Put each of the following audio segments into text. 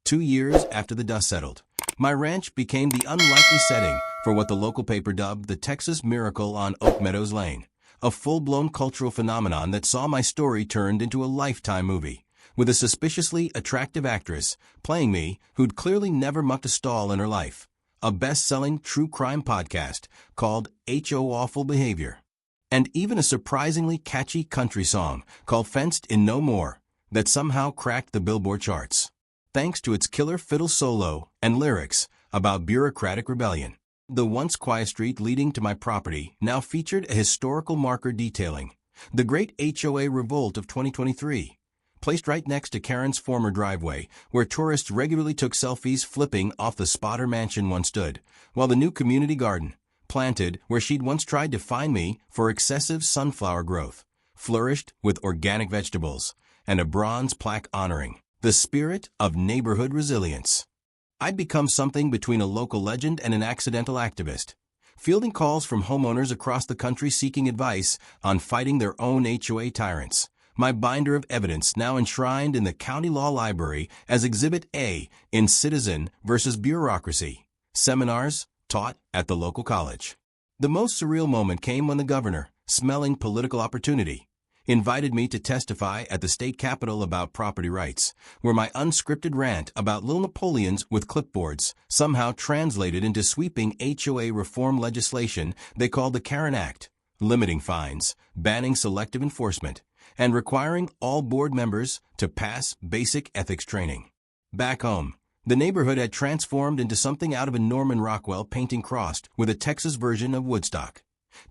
2 years after the dust settled, my ranch became the unlikely setting for what the local paper dubbed the Texas Miracle on Oak Meadows Lane, a full-blown cultural phenomenon that saw my story turned into a Lifetime movie, with a suspiciously attractive actress playing me who'd clearly never mucked a stall in her life, a best-selling true crime podcast called HO Awful Behavior, and even a surprisingly catchy country song called Fenced in No More that somehow cracked the Billboard charts, thanks to its killer fiddle solo and lyrics about bureaucratic rebellion. The once quiet street leading to my property now featured a historical marker detailing the Great HOA Revolt of 2023, placed right next to Karen's former driveway, where tourists regularly took selfies flipping off the spotter mansion once stood, while the new community garden, planted where she'd once tried to fine me for excessive sunflower growth, flourished with organic vegetables and a bronze plaque honoring the spirit of neighborhood resilience. I'd become something between a local legend and an accidental activist, fielding calls from homeowners across the country seeking advice on fighting their own HOA tyrants. My binder of evidence now enshrined in the County Law Library as Exhibit A in Citizen versus Bureaucracy seminars taught at the local college. The most surreal moment came when the governor, smelling political opportunity, invited me to testify at the state capitol about property rights, where my unscripted rant about little Napoleons with clipboards somehow translated into sweeping HOA reform legislation they called the Karen Act, limiting fines, banning selective enforcement, and requiring all board members to pass basic ethics training. Back home, the neighborhood had transformed into something out of a Norman Rockwell painting crossed with a Texas version of Woodstock.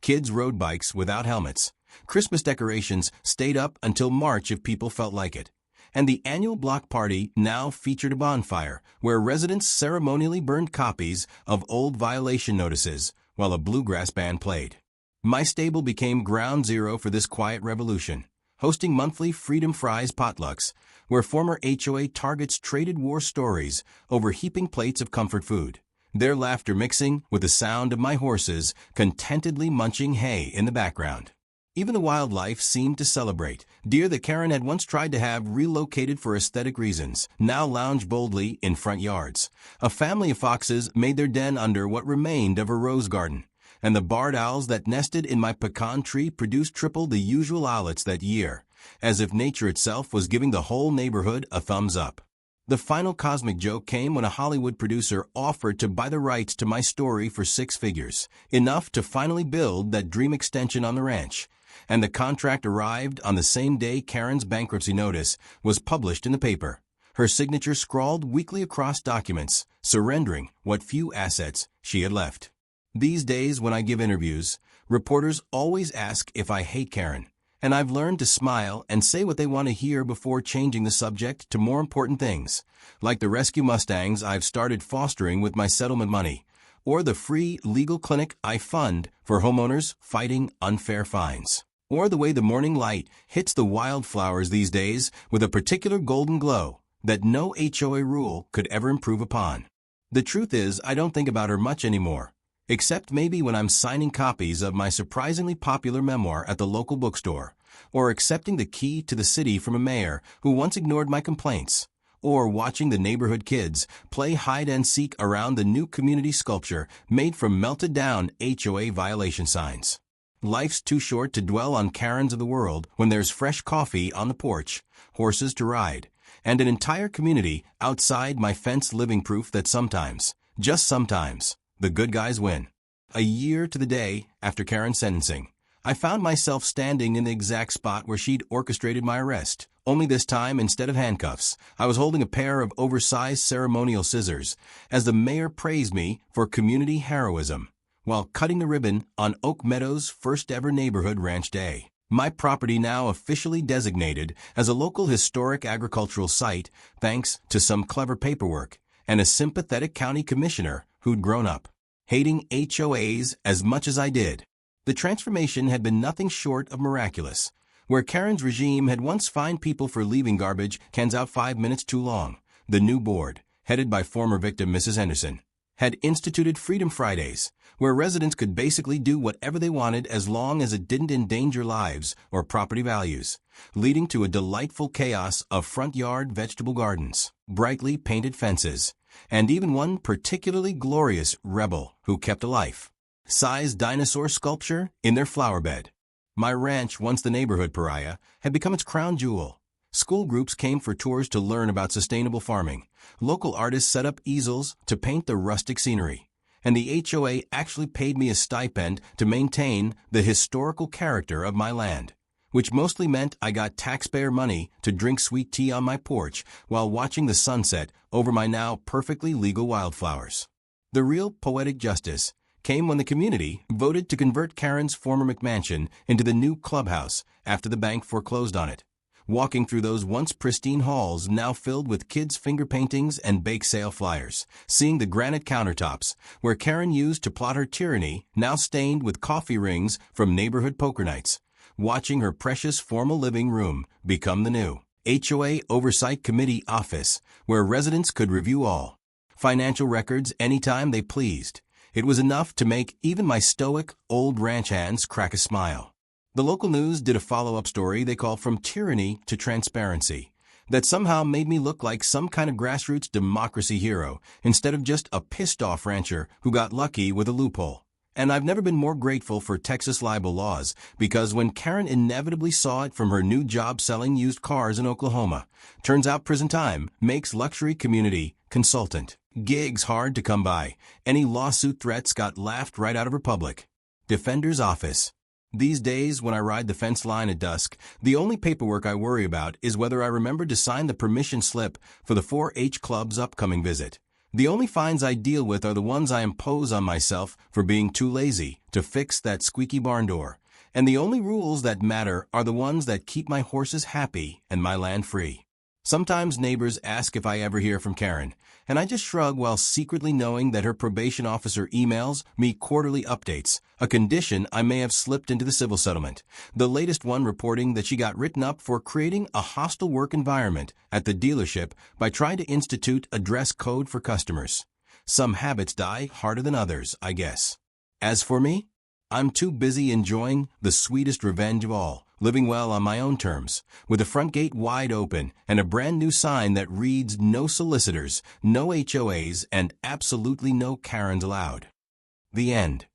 Kids rode bikes without helmets. Christmas decorations stayed up until March if people felt like it. And the annual block party now featured a bonfire where residents ceremonially burned copies of old violation notices while a bluegrass band played. My stable became ground zero for this quiet revolution, hosting monthly Freedom Fries potlucks, where former HOA targets traded war stories over heaping plates of comfort food, their laughter mixing with the sound of my horses contentedly munching hay in the background. Even the wildlife seemed to celebrate. Deer that Karen had once tried to have relocated for aesthetic reasons now lounge boldly in front yards. A family of foxes made their den under what remained of a rose garden, and the barred owls that nested in my pecan tree produced triple the usual owlets that year, as if nature itself was giving the whole neighborhood a thumbs up. The final cosmic joke came when a Hollywood producer offered to buy the rights to my story for 6 figures, enough to finally build that dream extension on the ranch, and the contract arrived on the same day Karen's bankruptcy notice was published in the paper, her signature scrawled weekly across documents, surrendering what few assets she had left. These days when I give interviews, reporters always ask if I hate Karen, and I've learned to smile and say what they want to hear before changing the subject to more important things, like the rescue Mustangs I've started fostering with my settlement money, or the free legal clinic I fund for homeowners fighting unfair fines, or the way the morning light hits the wildflowers these days with a particular golden glow that no HOA rule could ever improve upon. The truth is, I don't think about her much anymore, except maybe when I'm signing copies of my surprisingly popular memoir at the local bookstore, or accepting the key to the city from a mayor who once ignored my complaints, or watching the neighborhood kids play hide and seek around the new community sculpture made from melted down HOA violation signs. Life's too short to dwell on Karens of the world when there's fresh coffee on the porch, horses to ride, and an entire community outside my fence living proof that sometimes, just sometimes, the good guys win. A year to the day after Karen's sentencing, I found myself standing in the exact spot where she'd orchestrated my arrest. Only this time, instead of handcuffs, I was holding a pair of oversized ceremonial scissors as the mayor praised me for community heroism while cutting the ribbon on Oak Meadows' first ever neighborhood ranch day. My property now officially designated as a local historic agricultural site thanks to some clever paperwork and a sympathetic county commissioner who'd grown up hating HOAs as much as I did. The transformation had been nothing short of miraculous. Where Karen's regime had once fined people for leaving garbage cans out 5 minutes too long, the new board, headed by former victim Mrs. Henderson, had instituted Freedom Fridays, where residents could basically do whatever they wanted as long as it didn't endanger lives or property values, leading to a delightful chaos of front yard vegetable gardens. brightly painted fences, and even one particularly glorious rebel who kept a life-size dinosaur sculpture in their flower bed. My ranch, once the neighborhood pariah, had become its crown jewel. School groups came for tours to learn about sustainable farming. Local artists set up easels to paint the rustic scenery. And the HOA actually paid me a stipend to maintain the historical character of my land, which mostly meant I got taxpayer money to drink sweet tea on my porch while watching the sunset over my now perfectly legal wildflowers. The real poetic justice came when the community voted to convert Karen's former McMansion into the new clubhouse after the bank foreclosed on it. Walking through those once pristine halls now filled with kids' finger paintings and bake sale flyers, seeing the granite countertops where Karen used to plot her tyranny now stained with coffee rings from neighborhood poker nights, watching her precious formal living room become the new HOA Oversight Committee office where residents could review all financial records anytime they pleased. It was enough to make even my stoic old ranch hands crack a smile. The local news did a follow-up story they call From Tyranny to Transparency that somehow made me look like some kind of grassroots democracy hero instead of just a pissed-off rancher who got lucky with a loophole. And I've never been more grateful for Texas libel laws because when Karen inevitably saw it from her new job selling used cars in Oklahoma, turns out prison time makes luxury community consultant gigs hard to come by. Any lawsuit threats got laughed right out of her public defender's office. These days, when I ride the fence line at dusk, the only paperwork I worry about is whether I remember to sign the permission slip for the 4-H Club's upcoming visit. The only fines I deal with are the ones I impose on myself for being too lazy to fix that squeaky barn door. And the only rules that matter are the ones that keep my horses happy and my land free. Sometimes neighbors ask if I ever hear from Karen, and I just shrug while secretly knowing that her probation officer emails me quarterly updates, a condition I may have slipped into the civil settlement. The latest one reporting that she got written up for creating a hostile work environment at the dealership by trying to institute a dress code for customers. Some habits die harder than others, I guess. As for me, I'm too busy enjoying the sweetest revenge of all, living well on my own terms, with the front gate wide open and a brand new sign that reads no solicitors, no HOAs, and absolutely no Karens allowed. The end.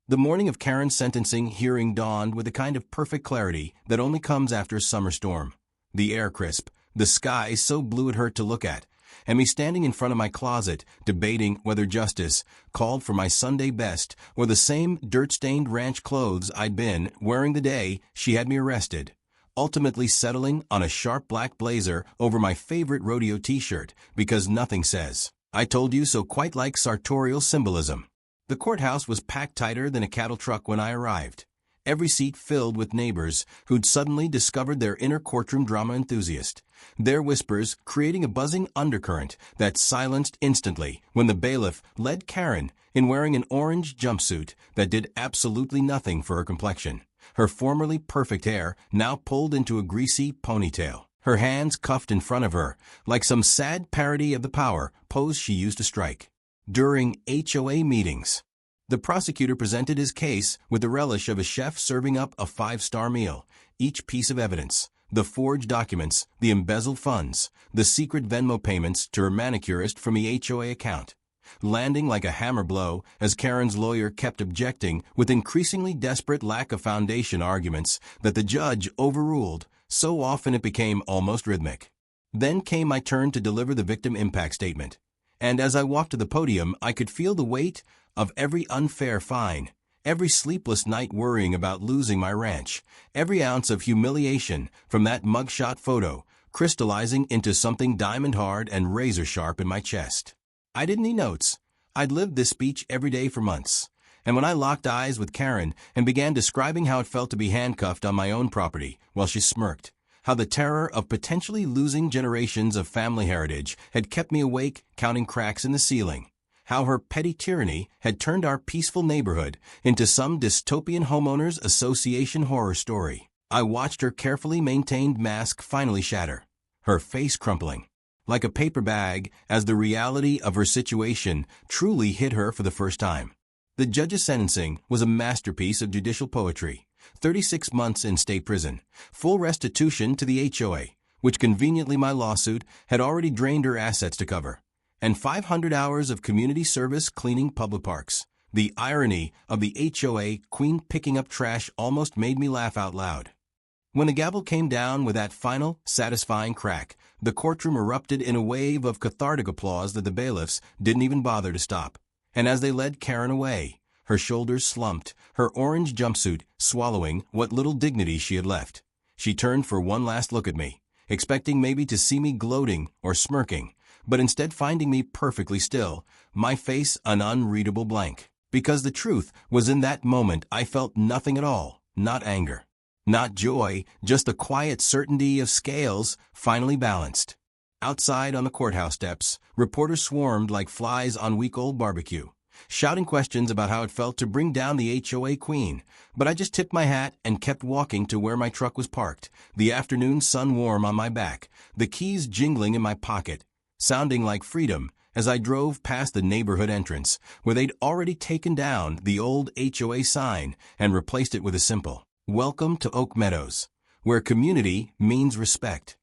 The morning of Karen's sentencing hearing dawned with a kind of perfect clarity that only comes after a summer storm. The air crisp, the sky so blue it hurt to look at, and me standing in front of my closet debating whether justice called for my Sunday best or the same dirt-stained ranch clothes I'd been wearing the day she had me arrested, ultimately settling on a sharp black blazer over my favorite rodeo t-shirt because nothing says "I told you so" quite like sartorial symbolism. The courthouse was packed tighter than a cattle truck when I arrived, every seat filled with neighbors who'd suddenly discovered their inner courtroom drama enthusiast, their whispers creating a buzzing undercurrent that silenced instantly when the bailiff led Karen in wearing an orange jumpsuit that did absolutely nothing for her complexion, her formerly perfect hair now pulled into a greasy ponytail, her hands cuffed in front of her like some sad parody of the power pose she used to strike during HOA meetings. The prosecutor presented his case with the relish of a chef serving up a 5-star meal, each piece of evidence, the forged documents, the embezzled funds, the secret Venmo payments to her manicurist from the HOA account, landing like a hammer blow as Karen's lawyer kept objecting with increasingly desperate lack of foundation arguments that the judge overruled, so often it became almost rhythmic. Then came my turn to deliver the victim impact statement. And as I walked to the podium, I could feel the weight of every unfair fine, every sleepless night worrying about losing my ranch, every ounce of humiliation from that mugshot photo crystallizing into something diamond hard and razor sharp in my chest. I didn't need notes. I'd lived this speech every day for months. And when I locked eyes with Karen and began describing how it felt to be handcuffed on my own property while she smirked, how the terror of potentially losing generations of family heritage had kept me awake counting cracks in the ceiling, how her petty tyranny had turned our peaceful neighborhood into some dystopian homeowners association horror story, I watched her carefully maintained mask finally shatter, her face crumpling like a paper bag as the reality of her situation truly hit her for the first time. The judge's sentencing was a masterpiece of judicial poetry. 36 months in state prison, full restitution to the HOA, which conveniently my lawsuit had already drained her assets to cover, and 500 hours of community service cleaning public parks. The irony of the HOA queen picking up trash almost made me laugh out loud. When the gavel came down with that final, satisfying crack, the courtroom erupted in a wave of cathartic applause that the bailiffs didn't even bother to stop. And as they led Karen away, her shoulders slumped, her orange jumpsuit swallowing what little dignity she had left, she turned for one last look at me, expecting maybe to see me gloating or smirking, but instead finding me perfectly still, my face an unreadable blank. Because the truth was, in that moment I felt nothing at all, not anger, not joy, just the quiet certainty of scales finally balanced. Outside on the courthouse steps, reporters swarmed like flies on week-old barbecue, shouting questions about how it felt to bring down the HOA queen, but I just tipped my hat and kept walking to where my truck was parked, the afternoon sun warm on my back, the keys jingling in my pocket, sounding like freedom as I drove past the neighborhood entrance, where they'd already taken down the old HOA sign and replaced it with a simple, "Welcome to Oak Meadows," where community means respect.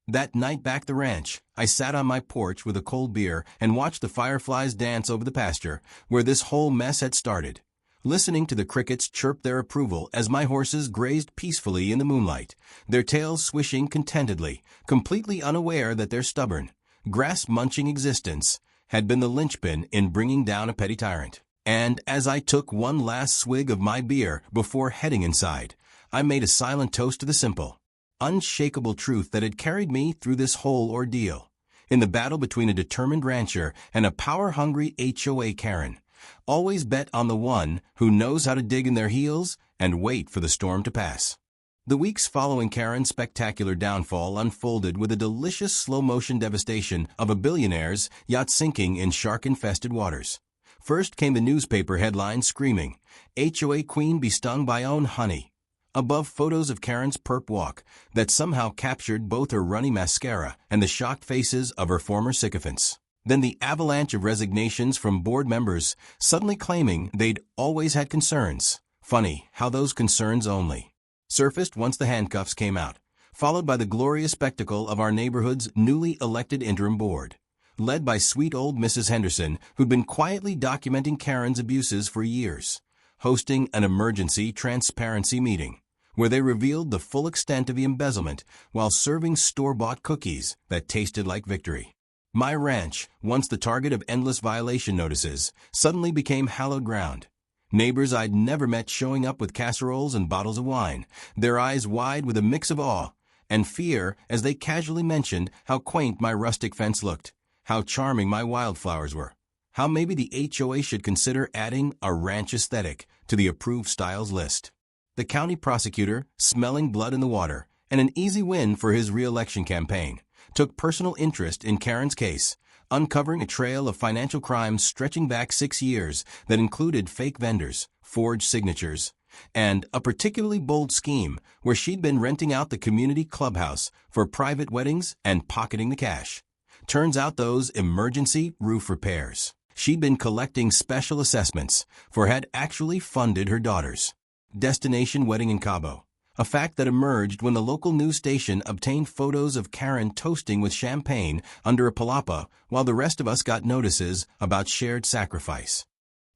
That night back at the ranch, I sat on my porch with a cold beer and watched the fireflies dance over the pasture where this whole mess had started, listening to the crickets chirp their approval as my horses grazed peacefully in the moonlight, their tails swishing contentedly, completely unaware that their stubborn, grass-munching existence had been the linchpin in bringing down a petty tyrant. And as I took one last swig of my beer before heading inside, I made a silent toast to the simple, unshakable truth that had carried me through this whole ordeal. In the battle between a determined rancher and a power-hungry HOA Karen, always bet on the one who knows how to dig in their heels and wait for the storm to pass. The weeks following Karen's spectacular downfall unfolded with a delicious slow-motion devastation of a billionaire's yacht sinking in shark-infested waters. First came the newspaper headline screaming, "HOA Queen be stung by own honey," above photos of Karen's perp walk that somehow captured both her runny mascara and the shocked faces of her former sycophants. Then the avalanche of resignations from board members suddenly claiming they'd always had concerns. Funny how those concerns only surfaced once the handcuffs came out, followed by the glorious spectacle of our neighborhood's newly elected interim board, led by sweet old Mrs. Henderson, who'd been quietly documenting Karen's abuses for years, hosting an emergency transparency meeting, where they revealed the full extent of the embezzlement while serving store-bought cookies that tasted like victory. My ranch, once the target of endless violation notices, suddenly became hallowed ground. Neighbors I'd never met showing up with casseroles and bottles of wine, their eyes wide with a mix of awe and fear as they casually mentioned how quaint my rustic fence looked, how charming my wildflowers were, how maybe the HOA should consider adding a ranch aesthetic to the approved styles list. The county prosecutor, smelling blood in the water and an easy win for his re-election campaign, took personal interest in Karen's case, uncovering a trail of financial crimes stretching back 6 years that included fake vendors, forged signatures, and a particularly bold scheme where she'd been renting out the community clubhouse for private weddings and pocketing the cash. Turns out those emergency roof repairs she'd been collecting special assessments for had actually funded her daughter's destination wedding in Cabo. A fact that emerged when the local news station obtained photos of Karen toasting with champagne under a palapa while the rest of us got notices about shared sacrifice.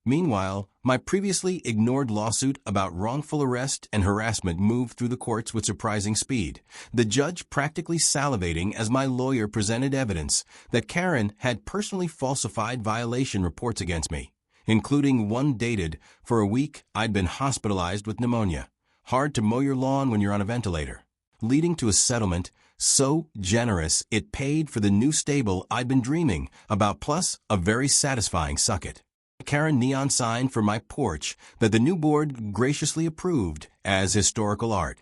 Meanwhile, my previously ignored lawsuit about wrongful arrest and harassment moved through the courts with surprising speed, the judge practically salivating as my lawyer presented evidence that Karen had personally falsified violation reports against me, including one dated for a week I'd been hospitalized with pneumonia. Hard to mow your lawn when you're on a ventilator, leading to a settlement so generous it paid for the new stable I'd been dreaming about, plus a very satisfying suck-it. Karen neon sign for my porch that the new board graciously approved as historical art.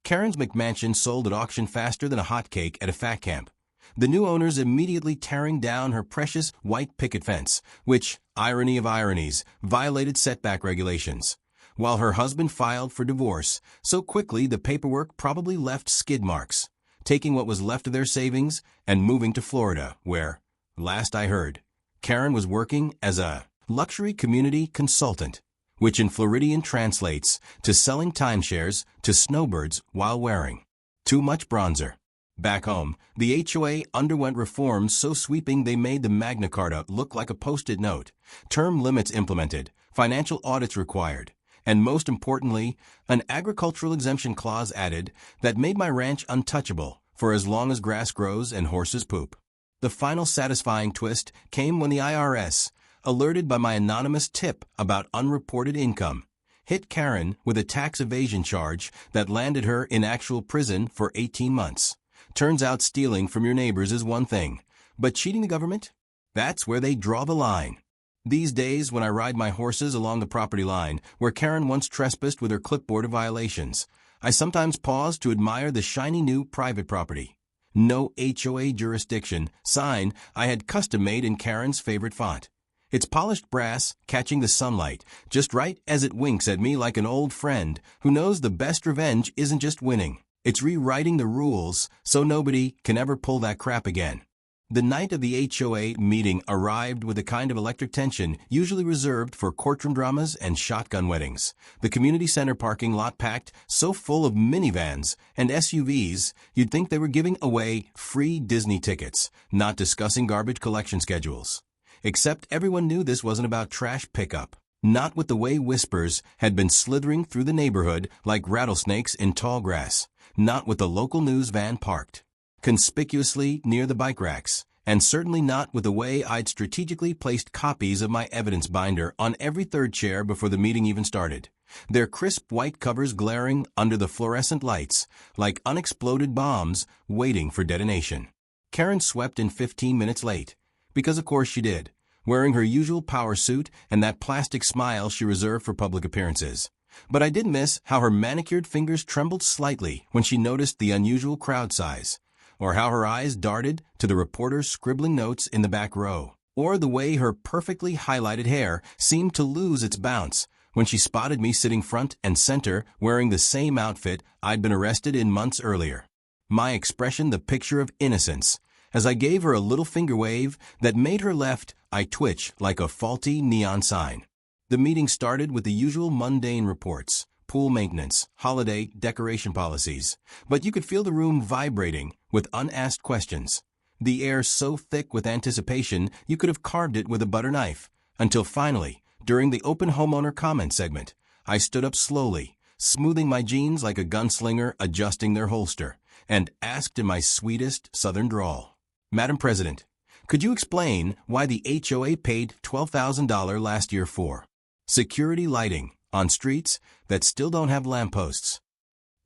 Karen's McMansion sold at auction faster than a hotcake at a fat camp, the new owners immediately tearing down her precious white picket fence, which, irony of ironies, violated setback regulations, while her husband filed for divorce so quickly the paperwork probably left skid marks, taking what was left of their savings and moving to Florida, where, last I heard, Karen was working as a luxury community consultant, which in Floridian translates to selling timeshares to snowbirds while wearing too much bronzer. Back home, the HOA underwent reforms so sweeping they made the Magna Carta look like a post-it note, term limits implemented, financial audits required, and most importantly, an agricultural exemption clause added that made my ranch untouchable for as long as grass grows and horses poop. The final satisfying twist came when the IRS, alerted by my anonymous tip about unreported income, hit Karen with a tax evasion charge that landed her in actual prison for 18 months. Turns out stealing from your neighbors is one thing, but cheating the government? That's where they draw the line. These days, when I ride my horses along the property line, where Karen once trespassed with her clipboard of violations, I sometimes pause to admire the shiny new private property. No HOA jurisdiction sign I had custom-made in Karen's favorite font. It's polished brass, catching the sunlight, just right as it winks at me like an old friend who knows the best revenge isn't just winning. It's rewriting the rules so nobody can ever pull that crap again. The night of the HOA meeting arrived with a kind of electric tension usually reserved for courtroom dramas and shotgun weddings. The community center parking lot packed so full of minivans and SUVs you'd think they were giving away free Disney tickets, not discussing garbage collection schedules. Except everyone knew this wasn't about trash pickup. Not with the way whispers had been slithering through the neighborhood like rattlesnakes in tall grass. Not with the local news van parked conspicuously near the bike racks, and certainly not with the way I'd strategically placed copies of my evidence binder on every third chair before the meeting even started, their crisp white covers glaring under the fluorescent lights like unexploded bombs waiting for detonation. Karen swept in 15 minutes late, because of course she did, wearing her usual power suit and that plastic smile she reserved for public appearances. But I did miss how her manicured fingers trembled slightly when she noticed the unusual crowd size, or how her eyes darted to the reporters scribbling notes in the back row, or the way her perfectly highlighted hair seemed to lose its bounce when she spotted me sitting front and center wearing the same outfit I'd been arrested in months earlier. My expression the picture of innocence, as I gave her a little finger wave that made her left eye twitch like a faulty neon sign. The meeting started with the usual mundane reports, pool maintenance, holiday decoration policies, but you could feel the room vibrating with unasked questions. The air so thick with anticipation you could have carved it with a butter knife, until finally, during the open homeowner comment segment, I stood up slowly, smoothing my jeans like a gunslinger adjusting their holster, and asked in my sweetest southern drawl, "Madam President, could you explain why the HOA paid $12,000 last year for security lighting on streets that still don't have lampposts?"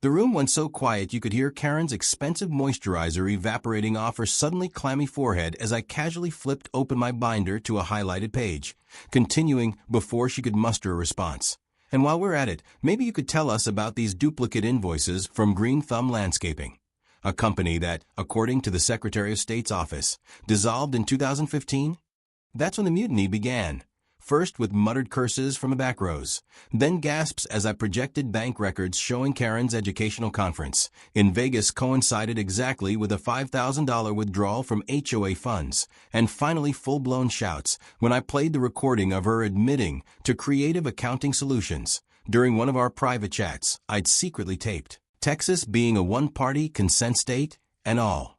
The room went so quiet you could hear Karen's expensive moisturizer evaporating off her suddenly clammy forehead as I casually flipped open my binder to a highlighted page, continuing before she could muster a response. "And while we're at it, maybe you could tell us about these duplicate invoices from Green Thumb Landscaping, a company that, according to the Secretary of State's office, dissolved in 2015? That's when the mutiny began. First with muttered curses from the back rows, then gasps as I projected bank records showing Karen's educational conference in Vegas coincided exactly with a $5,000 withdrawal from HOA funds, and finally full-blown shouts when I played the recording of her admitting to creative accounting solutions during one of our private chats I'd secretly taped, Texas being a one-party consent state and all.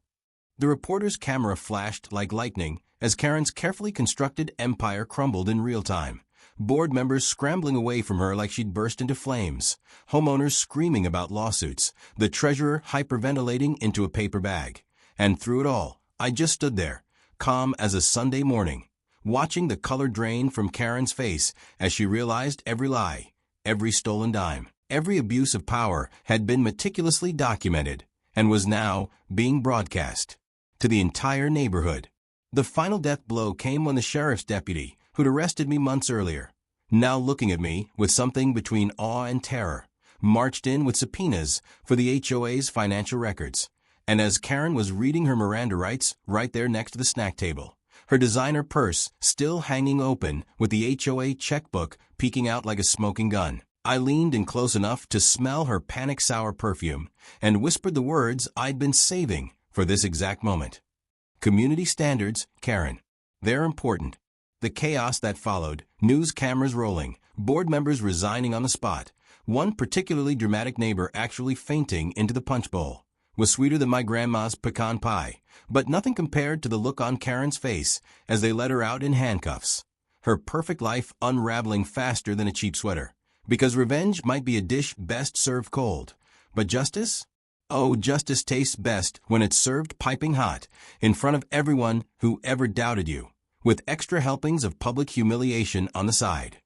The reporter's camera flashed like lightning as Karen's carefully constructed empire crumbled in real time. Board members scrambling away from her like she'd burst into flames, homeowners screaming about lawsuits, the treasurer hyperventilating into a paper bag. And through it all, I just stood there, calm as a Sunday morning, watching the color drain from Karen's face as she realized every lie, every stolen dime, every abuse of power had been meticulously documented and was now being broadcast to the entire neighborhood. The final death blow came when the sheriff's deputy, who'd arrested me months earlier, now looking at me with something between awe and terror, marched in with subpoenas for the HOA's financial records. And as Karen was reading her Miranda rights right there next to the snack table, her designer purse still hanging open with the HOA checkbook peeking out like a smoking gun, I leaned in close enough to smell her panic-sour perfume and whispered the words I'd been saving for this exact moment. "Community standards, Karen. They're important." The chaos that followed, news cameras rolling, board members resigning on the spot, one particularly dramatic neighbor actually fainting into the punch bowl, was sweeter than my grandma's pecan pie, but nothing compared to the look on Karen's face as they let her out in handcuffs. Her perfect life unraveling faster than a cheap sweater. Because revenge might be a dish best served cold. But justice? Oh, justice tastes best when it's served piping hot, in front of everyone who ever doubted you, with extra helpings of public humiliation on the side.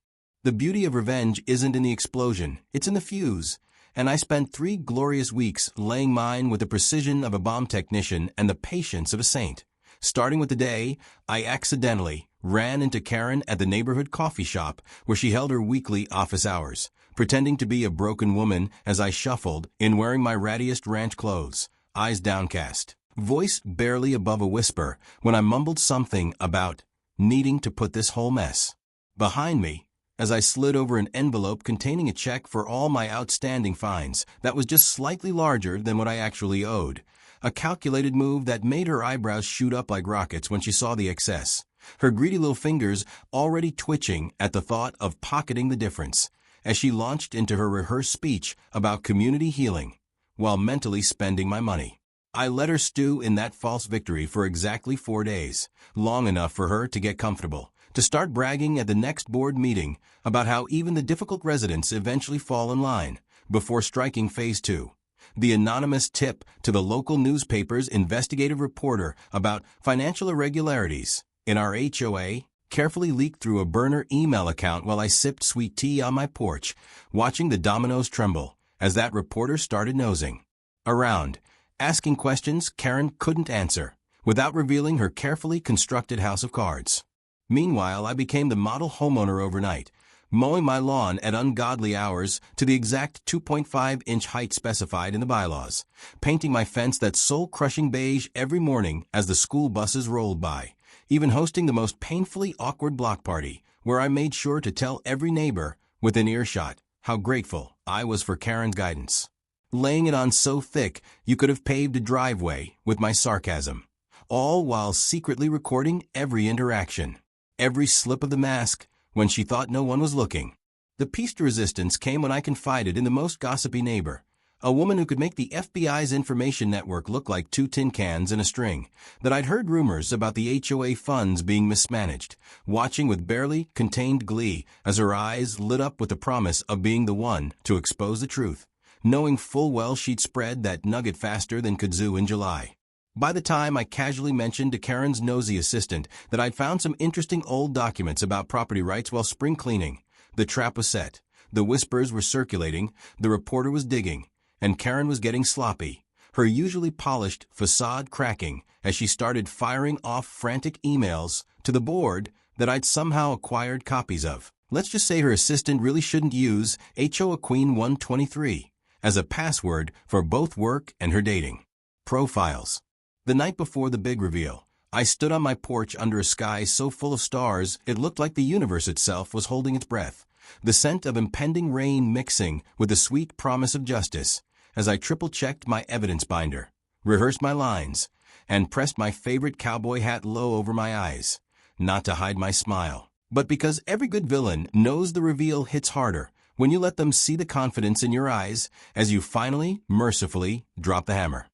The beauty of revenge isn't in the explosion, it's in the fuse. And I spent 3 glorious weeks laying mine with the precision of a bomb technician and the patience of a saint. Starting with the day, I accidentally ran into Karen at the neighborhood coffee shop where she held her weekly office hours, pretending to be a broken woman as I shuffled in wearing my rattiest ranch clothes, eyes downcast, voice barely above a whisper when I mumbled something about needing to put this whole mess behind me, as I slid over an envelope containing a check for all my outstanding fines that was just slightly larger than what I actually owed. A calculated move that made her eyebrows shoot up like rockets when she saw the excess, her greedy little fingers already twitching at the thought of pocketing the difference, as she launched into her rehearsed speech about community healing, while mentally spending my money. I let her stew in that false victory for exactly 4 days, long enough for her to get comfortable, to start bragging at the next board meeting about how even the difficult residents eventually fall in line before striking phase 2. The anonymous tip to the local newspaper's investigative reporter about financial irregularities in our HOA carefully leaked through a burner email account while I sipped sweet tea on my porch, watching the dominoes tremble as that reporter started nosing around, asking questions Karen couldn't answer without revealing her carefully constructed house of cards. Meanwhile, I became the model homeowner overnight, mowing my lawn at ungodly hours to the exact 2.5-inch height specified in the bylaws, painting my fence that soul-crushing beige every morning as the school buses rolled by, even hosting the most painfully awkward block party, where I made sure to tell every neighbor within earshot how grateful I was for Karen's guidance, laying it on so thick you could have paved a driveway with my sarcasm, all while secretly recording every interaction, every slip of the mask, when she thought no one was looking. The piece de resistance came when I confided in the most gossipy neighbor, a woman who could make the FBI's information network look like 2 tin cans in a string, that I'd heard rumors about the HOA funds being mismanaged, watching with barely contained glee as her eyes lit up with the promise of being the one to expose the truth, knowing full well she'd spread that nugget faster than kudzu in July. By the time I casually mentioned to Karen's nosy assistant that I'd found some interesting old documents about property rights while spring cleaning, the trap was set, the whispers were circulating, the reporter was digging, and Karen was getting sloppy, her usually polished facade cracking as she started firing off frantic emails to the board that I'd somehow acquired copies of. Let's just say her assistant really shouldn't use HOA Queen 123 as a password for both work and her dating profiles. The night before the big reveal, I stood on my porch under a sky so full of stars it looked like the universe itself was holding its breath, the scent of impending rain mixing with the sweet promise of justice, as I triple-checked my evidence binder, rehearsed my lines, and pressed my favorite cowboy hat low over my eyes, not to hide my smile, but because every good villain knows the reveal hits harder when you let them see the confidence in your eyes as you finally, mercifully, drop the hammer.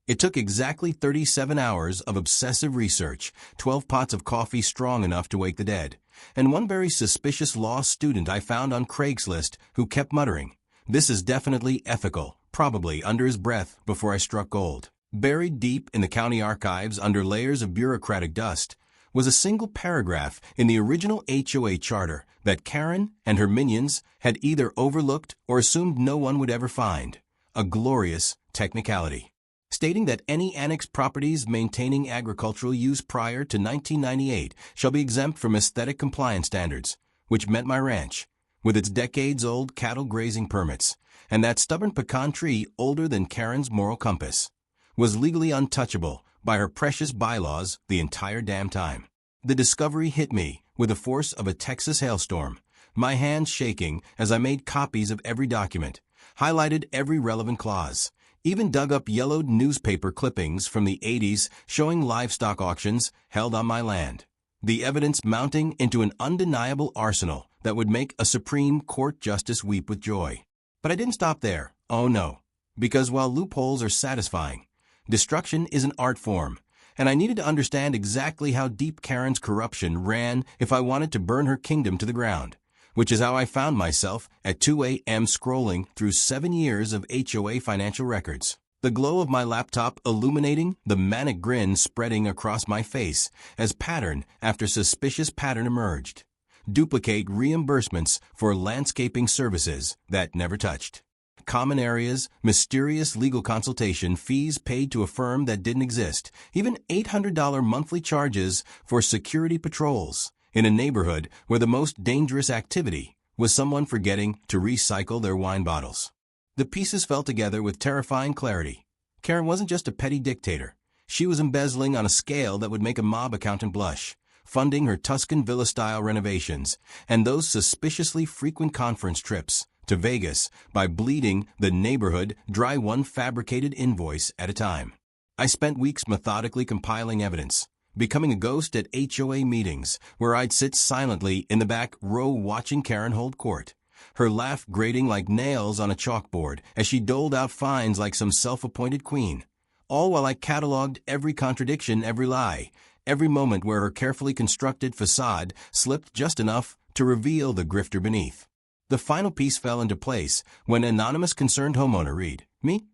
It took exactly 37 hours of obsessive research, 12 pots of coffee strong enough to wake the dead, and one very suspicious law student I found on Craigslist who kept muttering, "This is definitely ethical," probably under his breath before I struck gold. Buried deep in the county archives under layers of bureaucratic dust was a single paragraph in the original HOA charter that Karen and her minions had either overlooked or assumed no one would ever find, a glorious technicality, stating that any annexed properties maintaining agricultural use prior to 1998 shall be exempt from aesthetic compliance standards, which meant my ranch, with its decades-old cattle grazing permits, and that stubborn pecan tree older than Karen's moral compass, was legally untouchable by her precious bylaws the entire damn time. The discovery hit me with the force of a Texas hailstorm, my hands shaking as I made copies of every document, highlighted every relevant clause, even dug up yellowed newspaper clippings from the 80s showing livestock auctions held on my land, the evidence mounting into an undeniable arsenal that would make a Supreme Court justice weep with joy. But I didn't stop there. Oh no. Because while loopholes are satisfying, destruction is an art form, and I needed to understand exactly how deep Karen's corruption ran if I wanted to burn her kingdom to the ground, which is how I found myself at 2 a.m. scrolling through 7 years of HOA financial records. The glow of my laptop illuminating, the manic grin spreading across my face as pattern after suspicious pattern emerged. Duplicate reimbursements for landscaping services that never touched. Common areas, mysterious legal consultation fees paid to a firm that didn't exist, even $800 monthly charges for security patrols in a neighborhood where the most dangerous activity was someone forgetting to recycle their wine bottles. The pieces fell together with terrifying clarity. Karen wasn't just a petty dictator. She was embezzling on a scale that would make a mob accountant blush, funding her Tuscan villa-style renovations and those suspiciously frequent conference trips to Vegas by bleeding the neighborhood dry one fabricated invoice at a time. I spent weeks methodically compiling evidence, becoming a ghost at HOA meetings where I'd sit silently in the back row watching Karen hold court, her laugh grating like nails on a chalkboard as she doled out fines like some self-appointed queen, all while I cataloged every contradiction, every lie, every moment where her carefully constructed facade slipped just enough to reveal the grifter beneath. The final piece fell into place when anonymous concerned homeowner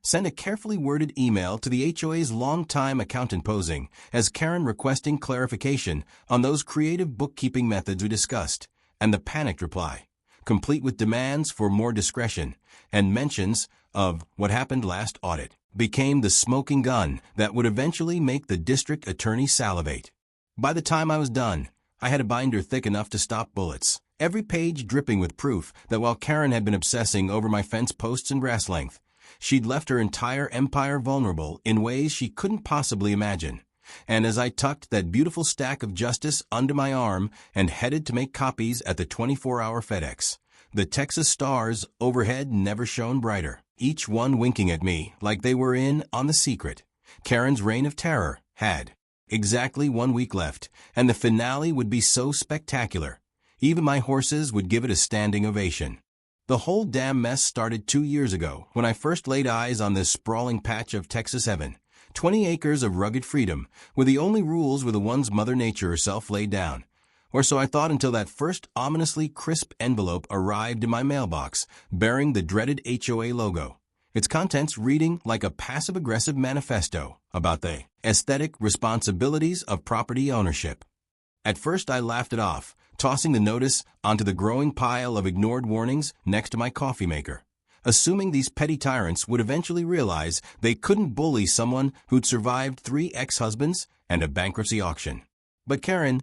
sent a carefully worded email to the HOA's longtime accountant posing as Karen requesting clarification on those creative bookkeeping methods we discussed, and the panicked reply, complete with demands for more discretion and mentions of what happened last audit, became the smoking gun that would eventually make the district attorney salivate. By the time I was done, I had a binder thick enough to stop bullets, every page dripping with proof that while Karen had been obsessing over my fence posts and grass length, she'd left her entire empire vulnerable in ways she couldn't possibly imagine. And as I tucked that beautiful stack of justice under my arm and headed to make copies at the 24-hour FedEx, the Texas stars overhead never shone brighter, each one winking at me like they were in on the secret. Karen's reign of terror had exactly 1 week left, and the finale would be so spectacular. Even my horses would give it a standing ovation. The whole damn mess started 2 years ago when I first laid eyes on this sprawling patch of Texas heaven. 20 acres of rugged freedom, where the only rules were the ones Mother Nature herself laid down. Or so I thought until that first ominously crisp envelope arrived in my mailbox, bearing the dreaded HOA logo, its contents reading like a passive-aggressive manifesto about the aesthetic responsibilities of property ownership. At first I laughed it off, tossing the notice onto the growing pile of ignored warnings next to my coffee maker, assuming these petty tyrants would eventually realize they couldn't bully someone who'd survived 3 ex-husbands and a bankruptcy auction. But Karen,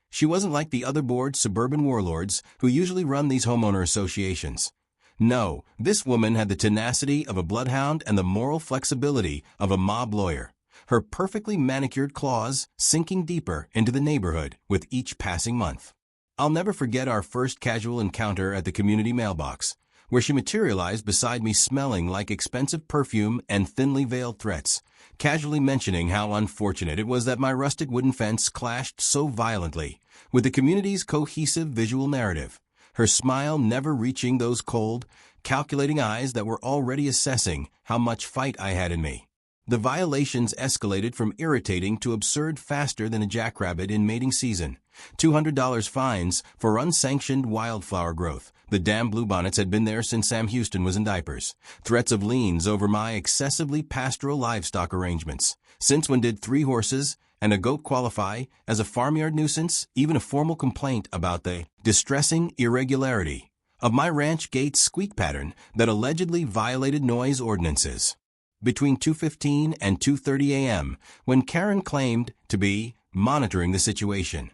she wasn't like the other bored suburban warlords who usually run these homeowner associations. No, this woman had the tenacity of a bloodhound and the moral flexibility of a mob lawyer, her perfectly manicured claws sinking deeper into the neighborhood with each passing month. I'll never forget our first casual encounter at the community mailbox, where she materialized beside me smelling like expensive perfume and thinly veiled threats, casually mentioning how unfortunate it was that my rustic wooden fence clashed so violently with the community's cohesive visual narrative, her smile never reaching those cold, calculating eyes that were already assessing how much fight I had in me. The violations escalated from irritating to absurd faster than a jackrabbit in mating season. $200 fines for unsanctioned wildflower growth. The damn bluebonnets had been there since Sam Houston was in diapers. Threats of liens over my excessively pastoral livestock arrangements. Since when did 3 horses and a goat qualify as a farmyard nuisance? Even a formal complaint about the distressing irregularity of my ranch gate's squeak pattern that allegedly violated noise ordinances. Between 2:15 and 2:30 a.m., when Karen claimed to be monitoring the situation.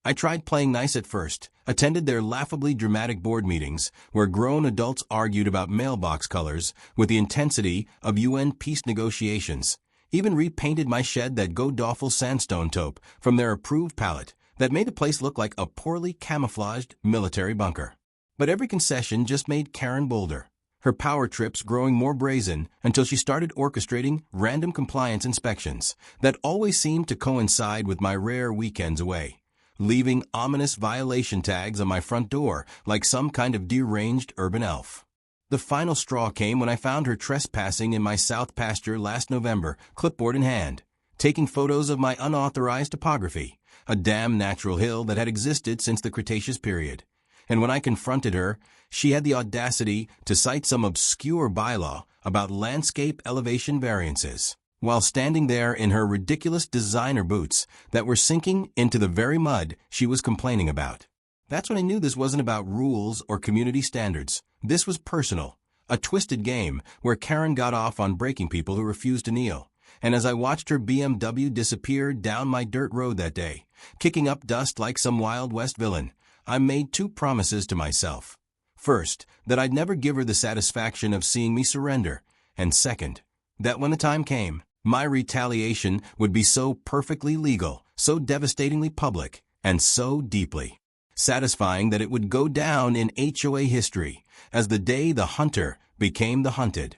I tried playing nice at first, attended their laughably dramatic board meetings where grown adults argued about mailbox colors with the intensity of UN peace negotiations, even repainted my shed that go-doffel sandstone taupe from their approved palette that made the place look like a poorly camouflaged military bunker. But every concession just made Karen bolder, her power trips growing more brazen until she started orchestrating random compliance inspections that always seemed to coincide with my rare weekends away, leaving ominous violation tags on my front door like some kind of deranged urban elf. The final straw came when I found her trespassing in my south pasture last November, clipboard in hand, taking photos of my unauthorized topography, a damn natural hill that had existed since the Cretaceous period. And when I confronted her, she had the audacity to cite some obscure bylaw about landscape elevation variances, while standing there in her ridiculous designer boots that were sinking into the very mud she was complaining about. That's when I knew this wasn't about rules or community standards. This was personal, a twisted game where Karen got off on breaking people who refused to kneel. And as I watched her BMW disappear down my dirt road that day, kicking up dust like some Wild West villain, I made two promises to myself. First, that I'd never give her the satisfaction of seeing me surrender, and second, that when the time came, my retaliation would be so perfectly legal, so devastatingly public, and so deeply satisfying that it would go down in HOA history as the day the hunter became the hunted.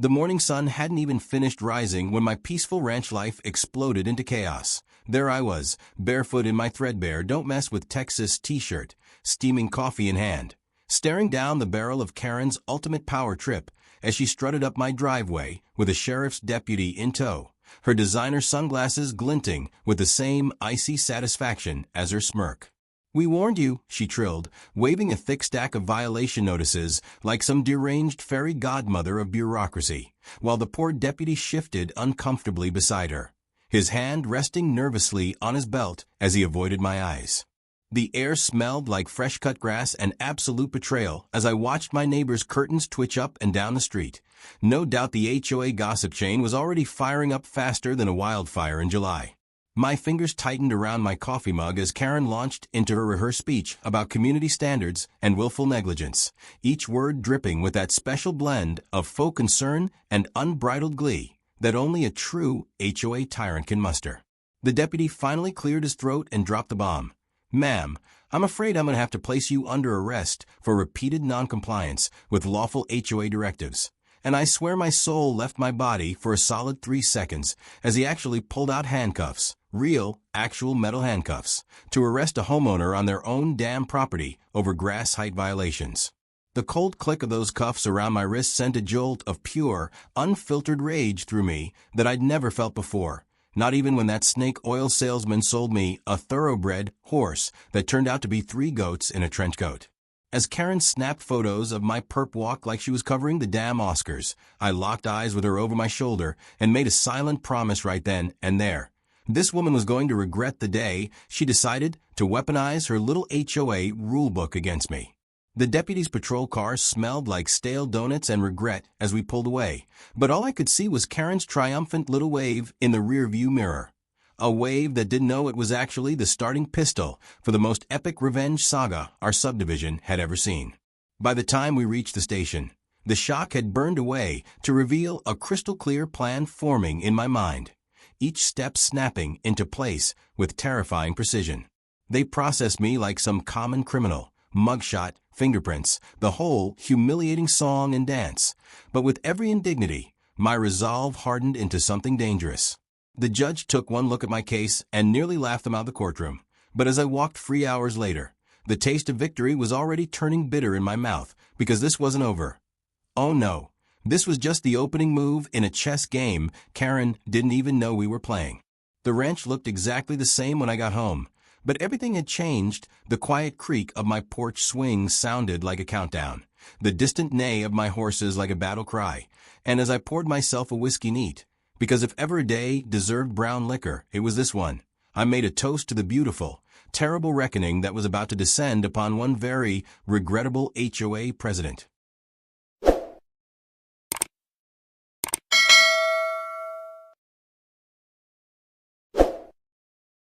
The morning sun hadn't even finished rising when my peaceful ranch life exploded into chaos. There I was, barefoot in my threadbare Don't Mess with Texas t-shirt, steaming coffee in hand, staring down the barrel of Karen's ultimate power trip as she strutted up my driveway with a sheriff's deputy in tow, her designer sunglasses glinting with the same icy satisfaction as her smirk. "We warned you," she trilled, waving a thick stack of violation notices like some deranged fairy godmother of bureaucracy, while the poor deputy shifted uncomfortably beside her, his hand resting nervously on his belt as he avoided my eyes. The air smelled like fresh-cut grass and absolute betrayal as I watched my neighbor's curtains twitch up and down the street. No doubt the HOA gossip chain was already firing up faster than a wildfire in July. My fingers tightened around my coffee mug as Karen launched into her rehearsed speech about community standards and willful negligence, each word dripping with that special blend of faux concern and unbridled glee that only a true HOA tyrant can muster. The deputy finally cleared his throat and dropped the bomb. "Ma'am, I'm afraid I'm going to have to place you under arrest for repeated noncompliance with lawful HOA directives." And I swear my soul left my body for a solid 3 seconds as he actually pulled out handcuffs, real, actual metal handcuffs, to arrest a homeowner on their own damn property over grass height violations. The cold click of those cuffs around my wrist sent a jolt of pure, unfiltered rage through me that I'd never felt before, not even when that snake oil salesman sold me a thoroughbred horse that turned out to be 3 goats in a trench coat. As Karen snapped photos of my perp walk like she was covering the damn Oscars, I locked eyes with her over my shoulder and made a silent promise right then and there. This woman was going to regret the day she decided to weaponize her little HOA rulebook against me. The deputy's patrol car smelled like stale donuts and regret as we pulled away, but all I could see was Karen's triumphant little wave in the rearview mirror. A wave that didn't know it was actually the starting pistol for the most epic revenge saga our subdivision had ever seen. By the time we reached the station, the shock had burned away to reveal a crystal-clear plan forming in my mind, each step snapping into place with terrifying precision. They processed me like some common criminal, mugshot, fingerprints, the whole humiliating song and dance. But with every indignity, my resolve hardened into something dangerous. The judge took one look at my case and nearly laughed them out of the courtroom. But as I walked 3 hours later, the taste of victory was already turning bitter in my mouth because this wasn't over. Oh no, this was just the opening move in a chess game Karen didn't even know we were playing. The ranch looked exactly the same when I got home, but everything had changed. The quiet creak of my porch swing sounded like a countdown, the distant neigh of my horses like a battle cry, and as I poured myself a whiskey neat, because if ever a day deserved brown liquor, it was this one, I made a toast to the beautiful, terrible reckoning that was about to descend upon one very regrettable HOA president.